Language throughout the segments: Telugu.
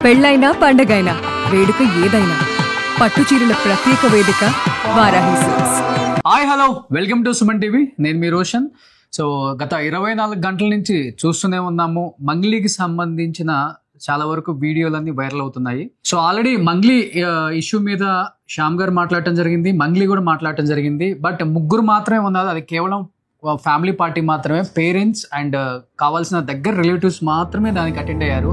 పెళ్ళైనా పండగైనా వేడుక ఏదైనా పట్టు చీరల ప్రత్యేక వేదిక Varahi silks. Hi hello welcome to Suman TV. నేను మీ రోషన్. సో గత 24 గంటల నుంచి చూస్తూనే ఉన్నాము, మంగ్లీకి సంబంధించిన చాలా వరకు వీడియోలన్నీ వైరల్ అవుతున్నాయి. సో ఆల్రెడీ మంగ్లీ ఇష్యూ మీద శ్యామ్ గారు మాట్లాడటం జరిగింది, మంగ్లీ కూడా మాట్లాడటం జరిగింది. బట్ ముగ్గురు మాత్రమే ఉన్నారు, అది కేవలం ఫ్యామిలీ పార్టీ మాత్రమే. పేరెంట్స్ అండ్ కావాల్సిన దగ్గర రిలేటివ్స్ మాత్రమే దానికి అటెండ్ అయ్యారు.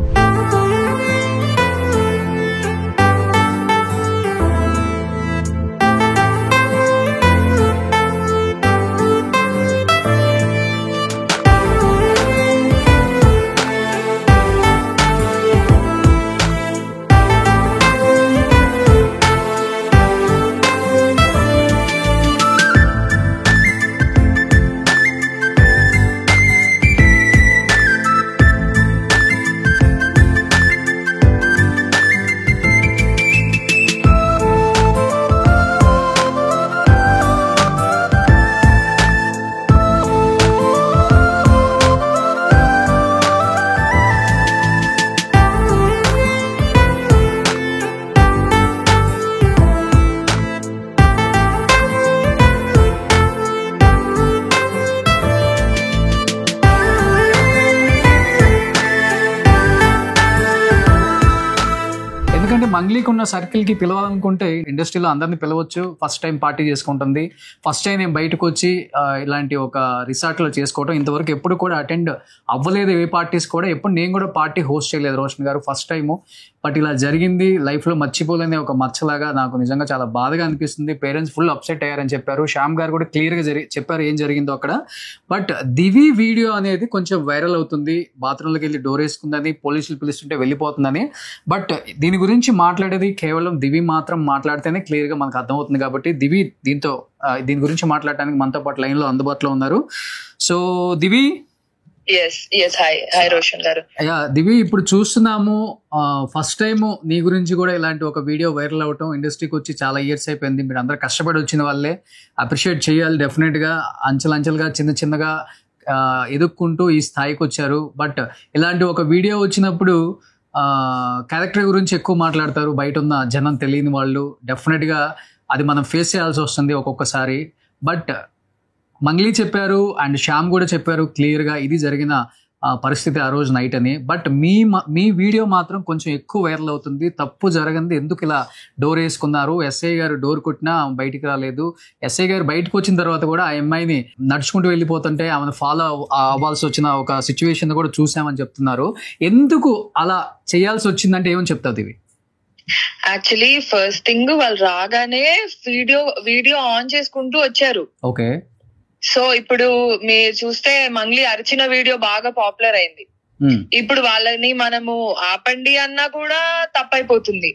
ఎందుకంటే మంగ్లీకి ఉన్న సర్కిల్కి పిలవాలనుకుంటే ఇండస్ట్రీలో అందరినీ పిలవచ్చు. ఫస్ట్ టైం పార్టీ చేసుకుంటుంది, ఫస్ట్ టైం నేను బయటకు వచ్చి ఇలాంటి ఒక రిసార్ట్లో చేసుకోవటం. ఇంతవరకు ఎప్పుడు కూడా అటెండ్ అవ్వలేదు ఏ పార్టీస్ కూడా. ఎప్పుడు నేను కూడా పార్టీ హోస్ట్ చేయలేదు రోషన్ గారు, ఫస్ట్ టైము. బట్ ఇలా జరిగింది, లైఫ్లో మర్చిపోలేని ఒక మచ్చలాగా నాకు నిజంగా చాలా బాధగా అనిపిస్తుంది. పేరెంట్స్ ఫుల్ అప్సెట్ అయ్యారని చెప్పారు. శ్యామ్ గారు కూడా క్లియర్గా చెప్పారు ఏం జరిగిందో అక్కడ. బట్ దివి వీడియో అనేది కొంచెం వైరల్ అవుతుంది, బాత్రూంలోకి వెళ్ళి డోర్ వేసుకుందని, పోలీసులు పిలుస్తుంటే వెళ్ళిపోతుందని. బట్ దీని గురించి మాట్లాడేది కేవలం దివి మాత్రం మాట్లాడితేనే క్లియర్గా మనకు అర్థమవుతుంది. కాబట్టి దివి దీని గురించి మాట్లాడడానికి మనతో పాటు లైన్లో అందుబాటులో ఉన్నారు. సో దివి. దివి, ఇప్పుడు చూస్తున్నాము ఫస్ట్ టైం నీ గురించి కూడా ఇలాంటి ఒక వీడియో వైరల్ అవటం. ఇండస్ట్రీకి వచ్చి చాలా ఇయర్స్ అయిపోయింది, మీరు అందరూ కష్టపడి వచ్చిన వాళ్ళే, అప్రిషియేట్ చేయాలి డెఫినెట్గా. అంచెలంచెలుగా చిన్న చిన్నగా ఎదుక్కుంటూ ఈ స్థాయికి వచ్చారు. బట్ ఇలాంటి ఒక వీడియో వచ్చినప్పుడు క్యారెక్టర్ గురించి ఎక్కువ మాట్లాడతారు బయట ఉన్న జనం, తెలియని వాళ్ళు. డెఫినెట్గా అది మనం ఫేస్ చేయాల్సి వస్తుంది ఒక్కొక్కసారి. బట్ మంగ్లీ చెప్పారు అండ్ శ్యామ్ కూడా చెప్పారు క్లియర్గా ఇది జరిగిన పరిస్థితి ఆ రోజు నైట్ అని. బట్ మీ వీడియో మాత్రం కొంచెం ఎక్కువ వైరల్ అవుతుంది. తప్పు జరగంది, ఎందుకు ఇలా డోర్ వేసుకున్నారు? ఎస్ఐ గారు డోర్ కొట్టినా బయటికి రాలేదు. ఎస్ఐ గారు బయటకు వచ్చిన తర్వాత కూడా ఆ అమ్మాయిని నడుచుకుంటూ వెళ్ళిపోతుంటే ఆమెను ఫాలో అవ్వాల్సి వచ్చిన ఒక సిచ్యువేషన్ కూడా చూసామని చెప్తున్నారు. ఎందుకు అలా చేయాల్సి వచ్చిందంటే ఏమని చెప్తావు ఇవి? యాక్చువల్లీ ఫస్ట్ థింగ్, వాళ్ళు రాగానే వీడియో ఆన్ చేసుకుంటూ వచ్చారు. ఓకే. సో ఇప్పుడు మీరు చూస్తే మంగ్లీ అరిచిన వీడియో బాగా పాపులర్ అయింది. ఇప్పుడు వాళ్ళని మనము ఆపండి అన్నా కూడా తప్పైపోతుంది,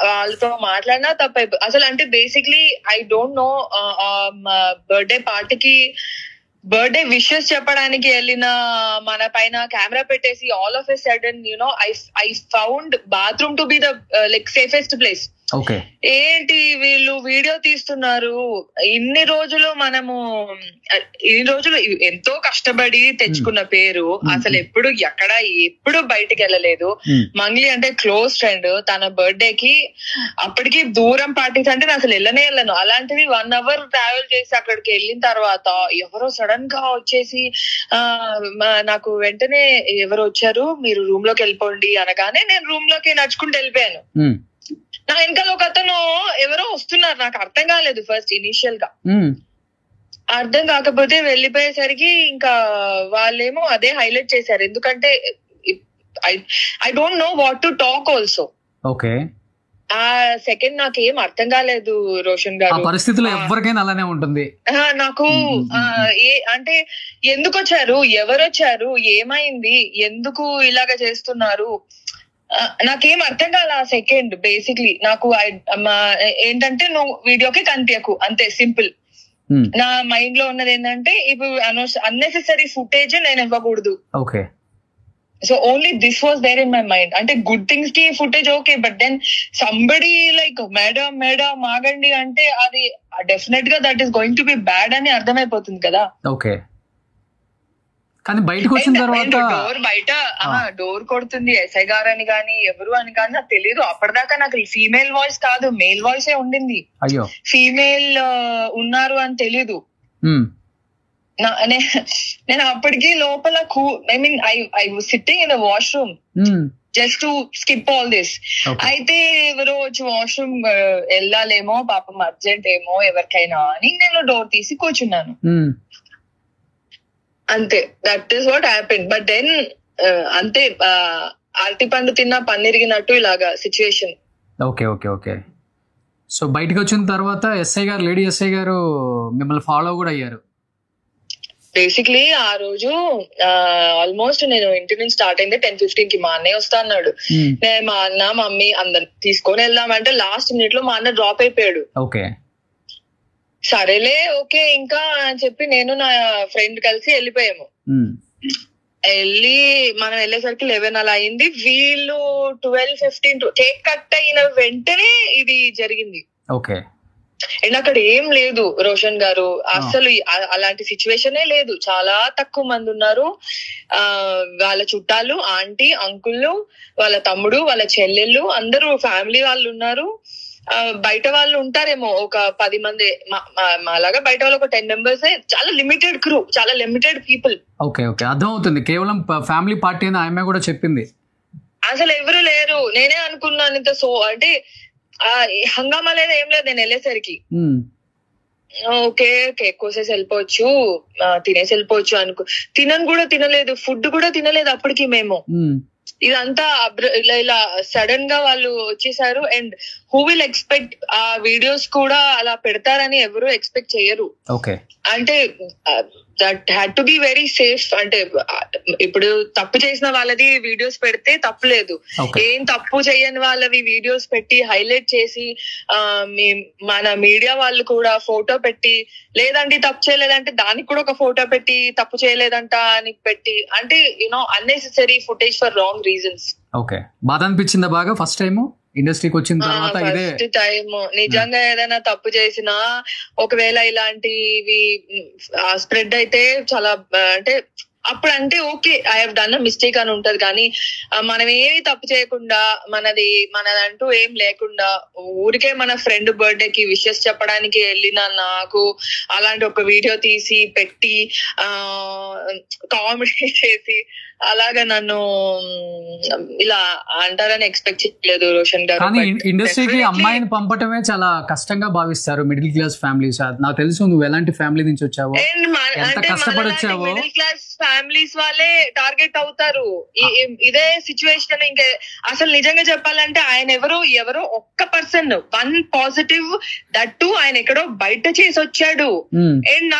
వాళ్ళతో మాట్లాడినా తప్పైపోతుంది అసలు. అంటే basically I don't know, birthday పార్టీకి బర్త్డే విషెస్ చెప్పడానికి వెళ్ళిన మన పైన కెమెరా పెట్టేసి all of a sudden I found bathroom to be the like safest place. ఏంటి వీళ్ళు వీడియో తీస్తున్నారు? ఇన్ని రోజులు ఎంతో కష్టపడి తెచ్చుకున్న పేరు, అసలు ఎప్పుడు బయటికి వెళ్ళలేదు. మంగ్లీ అంటే క్లోజ్ ఫ్రెండ్, తన బర్త్డే కి అప్పటికి దూరం పార్టీస్ అంటే నేను అసలు వెళ్ళను. అలాంటివి 1 hour ట్రావెల్ చేసి అక్కడికి వెళ్ళిన తర్వాత ఎవరో సడన్ గా వచ్చేసి నాకు వెంటనే ఎవరు వచ్చారు, మీరు రూమ్ లోకి వెళ్ళిపోండి అనగానే నేను రూమ్ లోకి నడుచుకుంటూ వెళ్ళిపోయాను. నా వెనకాల ఒక అతను ఎవరో వస్తున్నారు, నాకు అర్థం కాలేదు ఫస్ట్ ఇనిషియల్ గా. అర్థం కాకపోతే వెళ్ళిపోయేసరికి ఇంకా వాళ్ళేమో అదే హైలైట్ చేశారు. ఎందుకంటే I don't know what to talk also. Okay. ఆ సెకండ్ నాకేం అర్థం కాలేదు రోషన్ గారు. పరిస్థితుల్లో ఎవరికైనా అలానే ఉంటుంది. నాకు అంటే ఎందుకు వచ్చారు, ఎవరు వచ్చారు, ఏమైంది, ఎందుకు ఇలాగ చేస్తున్నారు, నాకేం అర్థం కాల ఆ సెకండ్. బేసిక్లీ నాకు ఏంటంటే నువ్వు వీడియోకి కనిపించకు, అంతే సింపుల్. నా మైండ్ లో ఉన్నది ఏంటంటే ఇప్పుడు అన్నెసెసరీ ఫుటేజ్ నేను ఇవ్వకూడదు. Okay. So only this was there in my mind. అంటే గుడ్ థింగ్స్ కి footage okay, but then somebody like madam ఆగండి అంటే అది డెఫినెట్ గా that is going to be bad అని అర్థమైపోతుంది కదా. ఓకే. కానీ బయటకు వచ్చిన తర్వాత డోర్ బయట డోర్ కొడుతుంది ఎస్ఐ గారు అని కానీ ఎవరు అని కానీ నాకు తెలీదు. అప్పటిదాకా నాకు ఫీమేల్ వాయిస్ కాదు, మేల్ వాయిసే ఉండింది. అయ్యో, ఫీమేల్ ఉన్నారు అని తెలీదు. నేను అప్పటికి లోపల I was sitting in the washroom just to skip all this. అయితే ఎవరో వచ్చి వాష్రూమ్ వెళ్ళాలేమో పాపం అర్జెంట్ ఏమో ఎవరికైనా అని నేను డోర్ తీసి కూర్చున్నాను. అంతే, that is what happen. But then అంతే, అరటిపండు తిన్నా పన్నిరిగినట్టు ఇలాగా situation. Okay okay okay. So బయటకు వచ్చిన తర్వాత ఎస్ఐ గారు, లేడీ ఎస్ఐ గారు మిమ్మల్ని ఫాలో కూడా అయ్యారు. బేసిక్లీ ఆ రోజు ఆల్మోస్ట్ నేను ఇంటి నుంచి స్టార్ట్ అయింది 10:15 కి. మా అన్నయ్య వస్తా అన్నాడు. నేను మా అన్న మమ్మీ అందరిని తీసుకొని వెళ్దామంటే లాస్ట్ మినిట్ లో మా అన్న డ్రాప్ అయిపోయాడు. ఓకే, సరేలే ఓకే ఇంకా అని చెప్పి నేను నా ఫ్రెండ్ కలిసి వెళ్ళిపోయాము. వెళ్ళి మనం వెళ్ళేసరికి 11 అలా అయింది. వీళ్ళు 12:15 కేక్ కట్ అయిన వెంటనే ఇది జరిగింది. ఓకే, అండ్ అక్కడ ఏం లేదు రోషన్ గారు, అసలు అలాంటి సిచ్యువేషనే లేదు. చాలా తక్కువ మంది ఉన్నారు. వాళ్ళ చుట్టాలు, ఆంటీ, అంకుళ్ళు, వాళ్ళ తమ్ముడు, వాళ్ళ చెల్లెళ్ళు, అందరూ ఫ్యామిలీ వాళ్ళు ఉన్నారు. బయట వాళ్ళు ఉంటారేమో ఒక 10 మంది. అలాగా బయట వాళ్ళు ఒక 10 members. చాలా లిమిటెడ్ క్రూ, చాలా లిమిటెడ్ పీపుల్. ఓకే ఓకే, అర్థం అవుతుంది. కేవలం ఫ్యామిలీ పార్టీ అని ఆమె కూడా చెప్పింది. అసలు ఎవరు లేరు. నేనే అనుకున్నాను ఇంత అంటే హంగామా లేదా ఏం లేదు. నేను వెళ్ళేసరికి ఓకే కేక్ కోసేసి వెళ్ళిపోవచ్చు, తినేసి వెళ్ళిపోవచ్చు తినను కూడా తినలేదు, ఫుడ్ కూడా తినలేదు అప్పటికి మేము. ఇదంతా ఇలా సడన్ గా వాళ్ళు వచ్చేసారు. అండ్ హూ విల్ ఎక్స్పెక్ట్ ఆ వీడియోస్ కూడా అలా పెడతారని ఎవరు ఎక్స్పెక్ట్ చేయరు. అంటే that had to be very safe. అంటే ఇప్పుడు తప్పు చేసిన వాళ్ళది వీడియోస్ పెడితే తప్పు లేదు. ఏం తప్పు చేయని వాళ్ళవి వీడియోస్ పెట్టి హైలైట్ చేసి మన మీడియా వాళ్ళు కూడా ఫోటో పెట్టి, లేదండి తప్పు చేయలేదంటే దానికి కూడా ఒక ఫోటో పెట్టి తప్పు చేయలేదంట అని పెట్టి, అంటే you know unnecessary footage for wrong reasons. Okay, బాధ అనిపించిందా బాగా ఫస్ట్ టైం ఇండస్ట్రీకి వచ్చిన తర్వాత? ఫస్ట్ టైం నిజంగా ఏదైనా తప్పు చేసినా ఒకవేళ ఇలాంటివి స్ప్రెడ్ అయితే చాలా అంటే అప్పుడు అంటే okay I have done a mistake అని ఉంటది. కానీ మనం ఏమి తప్పు చేయకుండా మనదంటూ ఏం లేకుండా ఊరికే మన ఫ్రెండ్ బర్త్డే కి విషెస్ చెప్పడానికి వెళ్ళిన నాకు అలాంటి ఒక వీడియో తీసి పెట్టి కామెడీ చేసి అలాగా నన్ను ఇలా అంటారని ఎక్స్పెక్ట్ చేయలేదు రోషన్ గారు. కానీ ఇండస్ట్రీకి అమ్మాయిని పంపటమే చాలా కష్టంగా భావిస్తారు మిడిల్ క్లాస్ ఫ్యామిలీస్. నాకు తెలుసు నువ్వు ఎలాంటి ఫ్యామిలీ నుంచి వచ్చావో, ఎంత కష్టపడి వచ్చావో. మిడిల్ క్లాస్ ఫ్యామిలీస్ వాళ్ళే టార్గెట్ అవుతారు. ఇదే సిచ్యువేషన్. ఇంకా అసలు నిజంగా చెప్పాలంటే ఆయన ఎవరో ఒక్క పర్సన్, 1 పాజిటివ్, దట్టు ఆయన ఎక్కడో బయట చేసి వచ్చాడు. అండ్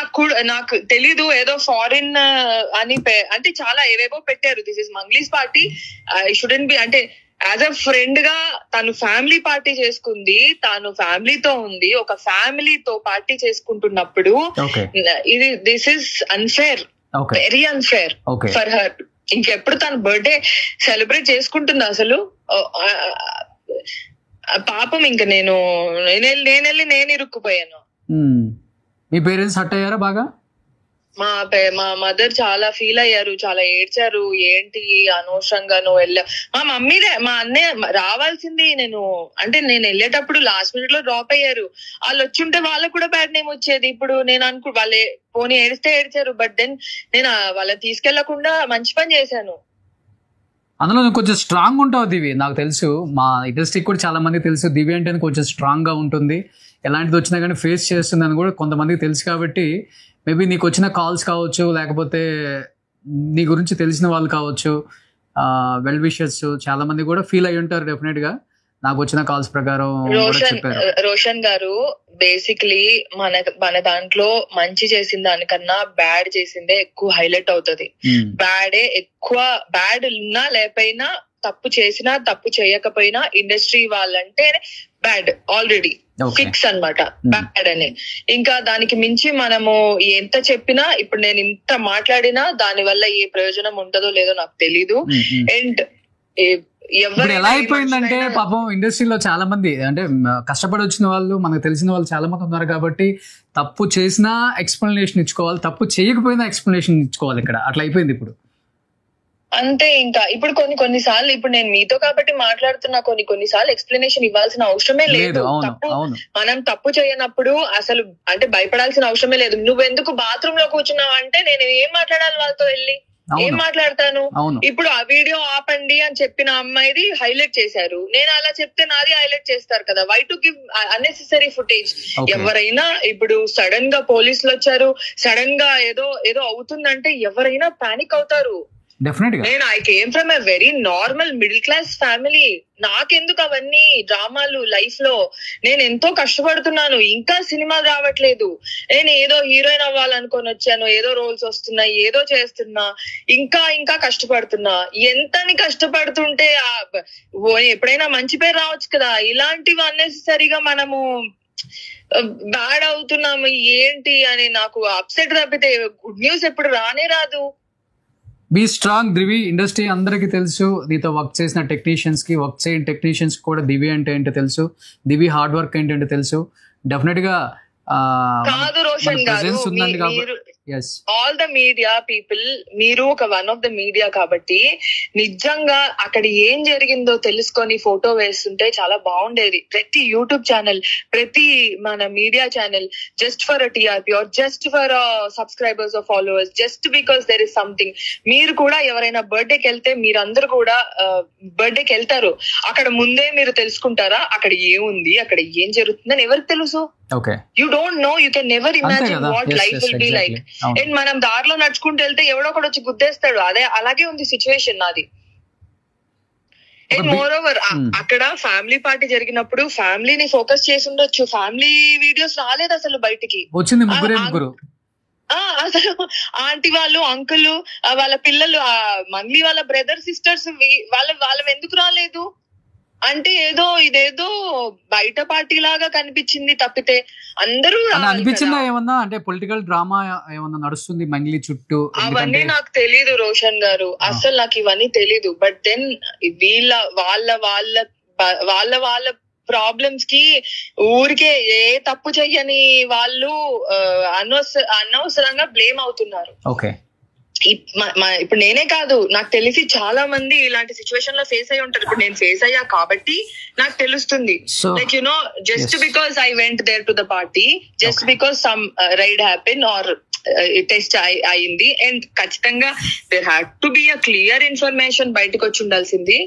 నాకు తెలీదు, ఏదో ఫారిన్ అని అంటే చాలా ఏవేవో పెట్టారు. This is Mangli's party, I shouldn't be. అంటే యాజ్ అ ఫ్రెండ్ గా తను ఫ్యామిలీ పార్టీ చేసుకుంది, తాను ఫ్యామిలీతో ఉంది, ఒక ఫ్యామిలీతో పార్టీ చేసుకుంటున్నప్పుడు ఇది this is unfair, very unfair for her. ఇంకెప్పుడు తన బర్త్డే సెలబ్రేట్ చేసుకుంటుంది అసలు? పాపం ఇంకా నేను ఇరుక్కుపోయాను. మీ పేరెంట్స్ హర్ట్ అయ్యారా బాగా? మా మదర్ చాలా ఫీల్ అయ్యారు, చాలా ఏడ్చారు. ఏంటి అనవసరంగా నువ్వు వెళ్ళావు. మా అన్నయ్య రావాల్సింది. నేను వెళ్ళేటప్పుడు లాస్ట్ మినిట్ లో డ్రాప్ అయ్యారు. వాళ్ళు వచ్చుంటే వాళ్ళకు కూడా బ్యాడ్ నేమ్ వచ్చేది. ఇప్పుడు నేను వాళ్ళే పోనీ ఏడిస్తే ఏడ్చారు, బట్ దెన్ నేను వాళ్ళని తీసుకెళ్లకుండా మంచి పని చేశాను. అందులో కొంచెం స్ట్రాంగ్ ఉంటావు దివి, నాకు తెలుసు. మా ఇండస్ట్రీకి కూడా చాలా మంది తెలుసు దివి అంటే కొంచెం స్ట్రాంగ్ గా ఉంటుంది, ఎలాంటిది వచ్చినా కానీ ఫేస్ చేస్తుంది అని కూడా కొంతమందికి తెలుసు. కాబట్టి మేబీ నీకు వచ్చిన కాల్స్ కావచ్చు, లేకపోతే నీ గురించి తెలిసిన వాళ్ళు కావచ్చు, వెల్ విషర్స్ చాలా మంది కూడా ఫీల్ అయి ఉంటారు డెఫినెట్ గా. నాకు వచ్చిన కాల్స్ ప్రకారం రోషన్ గారు బేసిక్లీ మన దాంట్లో మంచి చేసిన దానికన్నా బ్యాడ్ చేసిందే ఎక్కువ హైలైట్ అవుతుంది. బ్యాడే ఎక్కువ, బ్యాడ్ ఉన్నా లేకపోయినా, తప్పు చేసినా తప్పు చేయకపోయినా ఇండస్ట్రీ వాళ్ళంటే బ్యాడ్ ఆల్రెడీ ఫిక్స్ అన్నమాట, బ్యాడ్ అని. ఇంకా దానికి మించి మనము ఎంత చెప్పినా, ఇప్పుడు నేను ఇంత మాట్లాడినా దాని వల్ల ఏ ప్రయోజనం ఉంటుందో లేదో నాకు తెలీదు. అండ్ ఇప్పుడు ఎలా అయిపోయిందంటే పాపం ఇండస్ట్రీలో చాలా మంది అంటే కష్టపడి వచ్చిన వాళ్ళు మనకు తెలిసిన వాళ్ళు చాలా మంది ఉన్నారు కాబట్టి తప్పు చేసినా ఎక్స్ప్లెనేషన్ ఇచ్చుకోవాలి, తప్పు చేయకపోయినా ఎక్స్ప్లెనేషన్ ఇచ్చుకోవాలి. ఇక్కడ అట్లా అయిపోయింది ఇప్పుడు. అంతే. ఇంకా ఇప్పుడు కొన్నిసార్లు ఇప్పుడు నేను మీతో కాబట్టి మాట్లాడుతున్నా, కొన్నిసార్లు ఎక్స్ప్లెనేషన్ ఇవ్వాల్సిన అవసరమే లేదు. మనం తప్పు చేయనప్పుడు అసలు అంటే భయపడాల్సిన అవసరమే లేదు. నువ్వెందుకు బాత్రూమ్ లో కూర్చున్నావు అంటే నేను ఏం మాట్లాడాలి వాళ్ళతో వెళ్ళి, ఏం మాట్లాడతాను? ఇప్పుడు ఆ వీడియో ఆపండి అని చెప్పిన అమ్మాయిది హైలైట్ చేశారు, నేను అలా చెప్తే నాది హైలైట్ చేస్తారు కదా. Why to give unnecessary footage? ఎవరైనా ఇప్పుడు సడన్ గా పోలీసులు వచ్చారు, సడన్ గా ఏదో అవుతుందంటే ఎవరైనా పానిక్ అవుతారు. నేను I came from a very normal middle class family. నాకెందుకు అవన్నీ డ్రామాలు లైఫ్ లో? నేను ఎంతో కష్టపడుతున్నాను, ఇంకా సినిమాలు రావట్లేదు. నేను ఏదో హీరోయిన్ అవ్వాలనుకొని వచ్చాను, ఏదో రోల్స్ వస్తున్నాయి, ఏదో చేస్తున్నా, ఇంకా కష్టపడుతున్నా. ఎంతని కష్టపడుతుంటే ఎప్పుడైనా మంచి పేరు రావచ్చు కదా. ఇలాంటివి అన్నెసెసరీగా మనము బ్యాడ్ అవుతున్నాము ఏంటి అని నాకు అప్సెట్ తప్పితే గుడ్ న్యూస్ ఎప్పుడు రానే రాదు. Be strong Divi. ఇండస్ట్రీ అందరికి తెలుసు, నీతో వర్క్ చేసిన టెక్నీషియన్స్ కి, వర్క్ చేయని టెక్నీషియన్స్ కూడా దివి అంటే ఏంటో తెలుసు, దివి హార్డ్ వర్క్ ఏంటంటే తెలుసు. డెఫినెట్ గా కాదు రోషన్ గారు, ఆల్ ద మీడియా పీపుల్, మీరు ఒక వన్ ఆఫ్ ద మీడియా కాబట్టి నిజంగా అక్కడ ఏం జరిగిందో తెలుసుకొని ఫోటో వేస్తుంటే చాలా బాగుండేది. ప్రతి యూట్యూబ్ ఛానల్, ప్రతి మన media channel just for a TRP or just for subscribers or followers, just because there is something. మీరు కూడా ఎవరైనా బర్త్డేకి వెళ్తే మీరందరూ కూడా బర్త్డేకి వెళ్తారు, అక్కడ ముందే మీరు తెలుసుకుంటారా అక్కడ ఏముంది, అక్కడ ఏం జరుగుతుందని ఎవరికి తెలుసు? You don't know, you can never imagine what life will be like. And మనం దారిలో నడుచుకుంటూ వెళ్తే ఎవడో ఒకటి వచ్చి గుద్దేస్తాడు. అలాగే ఉంది సిచ్యువేషన్ నాది. అండ్ మోర్ ఓవర్ అక్కడ ఫ్యామిలీ పార్టీ జరిగినప్పుడు ఫ్యామిలీని ఫోకస్ చేసి ఉండొచ్చు, ఫ్యామిలీ వీడియోస్ రాలేదు అసలు బయటికి. అసలు ఆంటీ వాళ్ళు, అంకుల్, వాళ్ళ పిల్లలు, మంగ్లీ వాళ్ళ బ్రదర్ సిస్టర్స్ వాళ్ళ ఎందుకు రాలేదు అంటే ఇదేదో బయట పార్టీ లాగా కనిపించింది తప్పితే అందరూ అనిపించిందా ఏమన్నా? అంటే పొలిటికల్ డ్రామా ఏమన్నా నడుస్తుంది మంగ్లీ చుట్టూ? అవన్నీ నాకు తెలీదు రోషన్ గారు, అసలు నాకు ఇవన్నీ తెలీదు. బట్ దెన్ వాళ్ళ ప్రాబ్లమ్స్ కి ఊరికే ఏ తప్పు చెయ్యని వాళ్ళు అనవసరంగా బ్లేమ్ అవుతున్నారు. ఇప్పుడు నేనే కాదు, నాకు తెలిసి చాలా మంది ఇలాంటి సిచ్యువేషన్ లో ఫేస్ అయ్యి ఉంటారు. ఇప్పుడు నేను ఫేస్ అయ్యా కాబట్టి నాకు తెలుస్తుంది. Like you know, just because I went there to the party, just because some raid happen or test అయింది, అండ్ ఖచ్చితంగా there had to be a clear information బయటకు వచ్చి ఉండాల్సింది.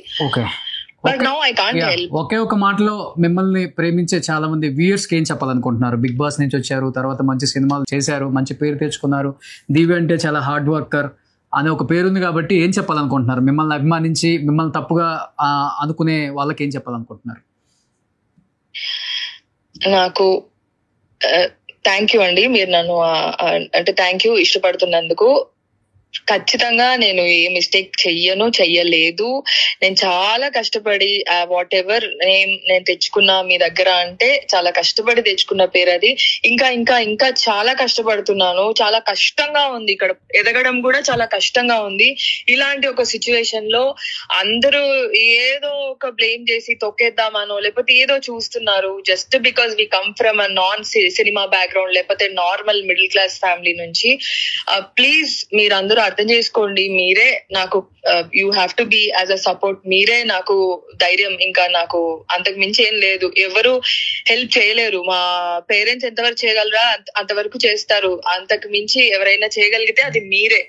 ఒకే ఒక మాటలో మిమ్మల్ని ప్రేమించే చాలా మంది వ్యూయర్స్ కి ఏం చెప్పాలనుకుంటున్నారు? బిగ్ బాస్ నుంచి వచ్చారు, తర్వాత మంచి సినిమాలు చేశారు, మంచి పేరు తెచ్చుకున్నారు, దివ్య అంటే చాలా హార్డ్ వర్కర్ అనే ఒక పేరుంది కాబట్టి ఏం చెప్పాలనుకుంటున్నారు? మిమ్మల్ని అభిమానించి మిమ్మల్ని తప్పుగా అనుకునే వాళ్ళకి ఏం చెప్పాలనుకుంటున్నారు? నాకు థ్యాంక్ యూ అండి, మీరు నన్ను అంటే థ్యాంక్ యూ ఇష్టపడుతున్నందుకు. ఖచ్చితంగా నేను ఏ మిస్టేక్ చెయ్యలేదు. నేను చాలా కష్టపడి వాట్ ఎవర్ నేను తెచ్చుకున్నా మీ దగ్గర అంటే చాలా కష్టపడి తెచ్చుకున్న పేరు అది. ఇంకా చాలా కష్టపడుతున్నాను. చాలా కష్టంగా ఉంది, ఇక్కడ ఎదగడం కూడా చాలా కష్టంగా ఉంది. ఇలాంటి ఒక సిచ్యువేషన్ లో అందరూ ఏదో ఒక బ్లేమ్ చేసి తొక్కేద్దామనో లేకపోతే ఏదో చూస్తున్నారు. Just because we come from a non cinema background లేకపోతే నార్మల్ మిడిల్ క్లాస్ ఫ్యామిలీ నుంచి. ప్లీజ్ మీరందరూ అర్థం చేసుకోండి. మీరే నాకు you have to be as a support. మీరే నాకు ధైర్యం. ఇంకా నాకు అంతకు మించి ఏం లేదు. ఎవరు హెల్ప్ చేయలేరు. మా పేరెంట్స్ ఎంతవరకు చేయగలరా అంతవరకు చేస్తారు. అంతకు మించి ఎవరైనా చేయగలిగితే అది మీరే.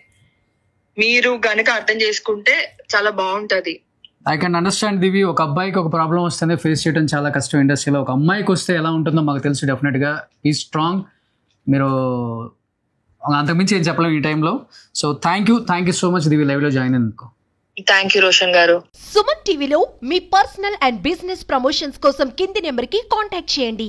మీరు గనక అర్థం చేసుకుంటే చాలా బాగుంటది. ఐ కెన్ అండర్స్టాండ్ దివి. ఒక అబ్బాయికి ఒక ప్రాబ్లం వస్తేనే ఫేస్ చేయడం చాలా కష్టం ఇండస్ట్రీలో. ఒక అమ్మాయికి వస్తే ఎలా ఉంటుందో మాకు తెలుసు. డెఫినెట్ గా ఈ స్ట్రాంగ్. మీరు అంతకుమించి ఏం చెప్పలేము ఈ టైంలో. So thank you so much Divi, live లో జాయిన్ అయినందుకు. థ్యాంక్ యూ రోషన్ గారు. సుమన్ టీవీలో మీ పర్సనల్ అండ్ బిజినెస్ ప్రమోషన్స్ కోసం కింది నెంబర్ కి కాంటాక్ట్ చేయండి.